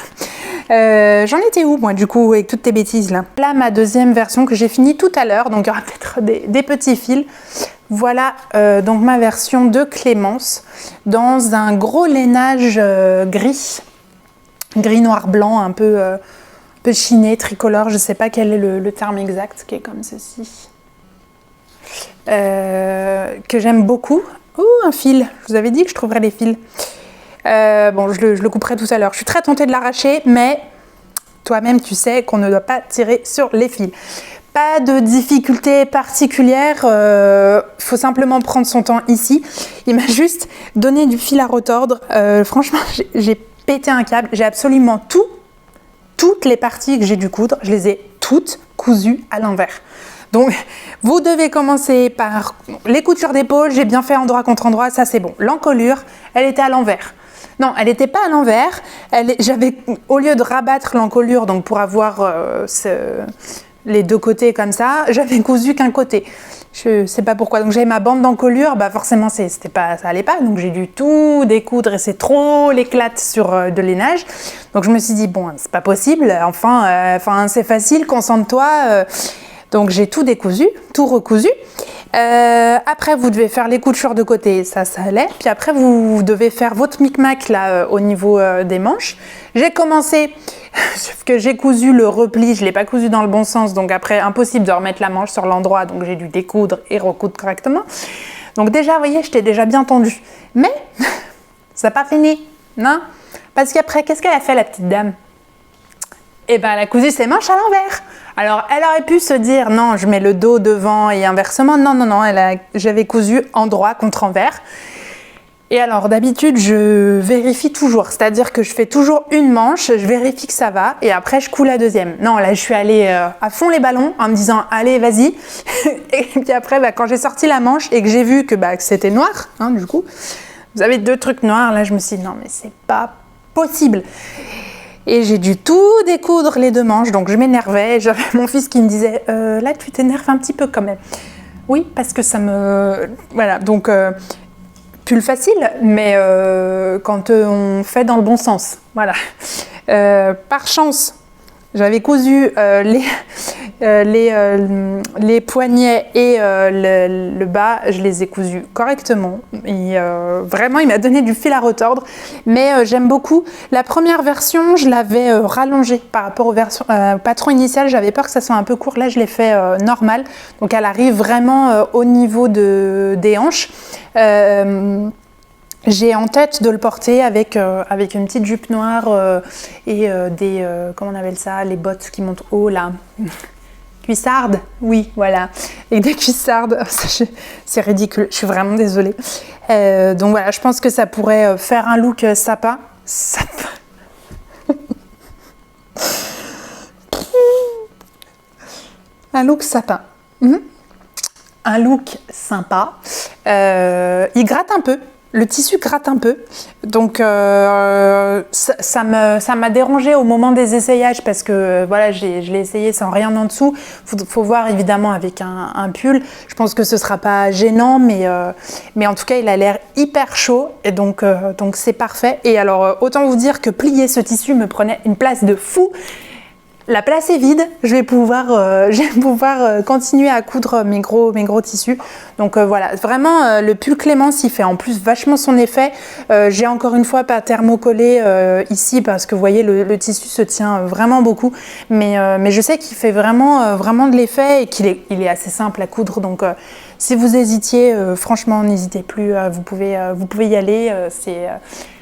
J'en étais où moi du coup avec toutes tes bêtises là? Là ma deuxième version que j'ai finie tout à l'heure, donc il y aura peut-être des petits fils. Voilà donc ma version de Clémence dans un gros lainage gris noir blanc un peu chiné, tricolore, je sais pas quel est le terme exact, qui est comme ceci. Que j'aime beaucoup. Oh, un fil, je vous avais dit que je trouverais des fils. Bon, je le couperai tout à l'heure. Je suis très tentée de l'arracher, mais toi-même, tu sais qu'on ne doit pas tirer sur les fils. Pas de difficulté particulière, faut simplement prendre son temps ici. Il m'a juste donné du fil à retordre. Franchement, j'ai pété un câble. J'ai absolument toutes les parties que j'ai dû coudre, je les ai toutes cousues à l'envers. Donc, vous devez commencer par les coutures d'épaule. J'ai bien fait endroit contre endroit, ça c'est bon. L'encolure, elle était à l'envers. Non, elle n'était pas à l'envers. J'avais, au lieu de rabattre l'encolure, donc pour avoir les deux côtés comme ça, j'avais cousu qu'un côté. Je sais pas pourquoi. Donc j'avais ma bande d'encolure, bah forcément ça allait pas. Donc j'ai dû tout découdre et c'est trop l'éclate sur de lainage. Donc je me suis dit bon, c'est pas possible. Enfin c'est facile, concentre-toi. Donc j'ai tout décousu, tout recousu. Après vous devez faire les coutures de côté, ça allait. Puis après vous devez faire votre micmac là au niveau des manches. J'ai commencé, sauf que j'ai cousu le repli, je l'ai pas cousu dans le bon sens, donc après impossible de remettre la manche sur l'endroit, donc j'ai dû découdre et recoudre correctement. Donc déjà, vous voyez, j'étais déjà bien tendue. Mais ça n'a pas fini, non? Parce qu'après, qu'est-ce qu'elle a fait la petite dame? Eh ben, elle a cousu ses manches à l'envers. Alors, elle aurait pu se dire, non, je mets le dos devant et inversement. Non, j'avais cousu endroit contre envers. Et alors, d'habitude, je vérifie toujours. C'est-à-dire que je fais toujours une manche, je vérifie que ça va, et après, je coule la deuxième. Non, là, je suis allée à fond les ballons en me disant, allez, vas-y. Et puis après, quand j'ai sorti la manche et que j'ai vu que c'était noir, hein, du coup, vous avez deux trucs noirs, là, je me suis dit, non, mais c'est pas possible. Et j'ai dû tout découdre les deux manches, donc je m'énervais. J'avais mon fils qui me disait là tu t'énerves un petit peu quand même. Oui, parce que ça me... Voilà, donc pull facile, mais quand on fait dans le bon sens. Voilà. Par chance, j'avais cousu les poignets et le bas, je les ai cousus correctement. Et, vraiment, il m'a donné du fil à retordre. Mais j'aime beaucoup. La première version, je l'avais rallongée par rapport au patron initial. J'avais peur que ça soit un peu court. Là, je l'ai fait normal. Donc, elle arrive vraiment au niveau des hanches. J'ai en tête de le porter avec une petite jupe noire et des, comment on appelle ça, les bottes qui montent haut là, cuissardes, oui, voilà, et des cuissardes, c'est ridicule, je suis vraiment désolée. Donc voilà, je pense que ça pourrait faire un look sapin. Un look sapin. Un look sympa. Il gratte un peu. Le tissu gratte un peu, donc ça m'a dérangé au moment des essayages parce que voilà, je l'ai essayé sans rien en dessous. Faut voir évidemment avec un pull. Je pense que ce sera pas gênant, mais en tout cas il a l'air hyper chaud et donc c'est parfait. Et alors autant vous dire que plier ce tissu me prenait une place de fou. La place est vide, je vais pouvoir continuer à coudre mes gros tissus. Donc voilà, vraiment le pull Clémence, il fait en plus vachement son effet. J'ai encore une fois pas thermocollé ici parce que vous voyez le tissu se tient vraiment beaucoup. Mais je sais qu'il fait vraiment de l'effet et qu'il est assez simple à coudre. Donc si vous hésitiez, franchement n'hésitez plus, vous pouvez y aller.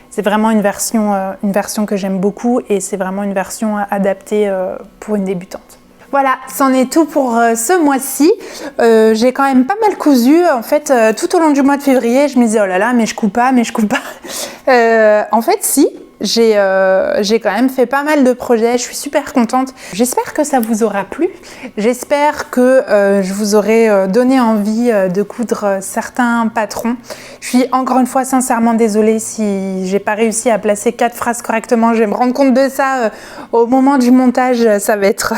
C'est vraiment une version que j'aime beaucoup et c'est vraiment une version adaptée pour une débutante. Voilà, c'en est tout pour ce mois-ci. J'ai quand même pas mal cousu. En fait, tout au long du mois de février, je me disais, oh là là, mais je coupe pas. En fait, si. J'ai quand même fait pas mal de projets, je suis super contente. J'espère que ça vous aura plu. J'espère que je vous aurai donné envie de coudre certains patrons. Je suis encore une fois sincèrement désolée si j'ai pas réussi à placer 4 phrases correctement. Je vais me rendre compte de ça au moment du montage. Ça va être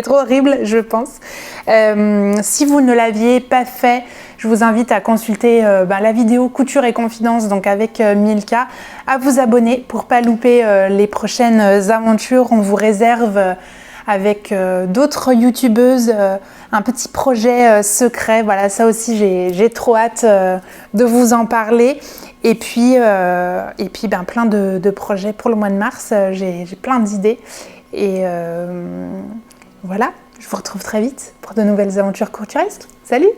horrible, je pense. Si vous ne l'aviez pas fait, Je vous invite à consulter la vidéo Couture et Confidence, donc avec Milka, à vous abonner pour pas louper les prochaines aventures. On vous réserve avec d'autres youtubeuses un petit projet secret. Voilà, ça aussi j'ai trop hâte de vous en parler. Et puis plein de projets pour le mois de mars. J'ai plein d'idées. Et voilà, je vous retrouve très vite pour de nouvelles aventures couturesques. Salut!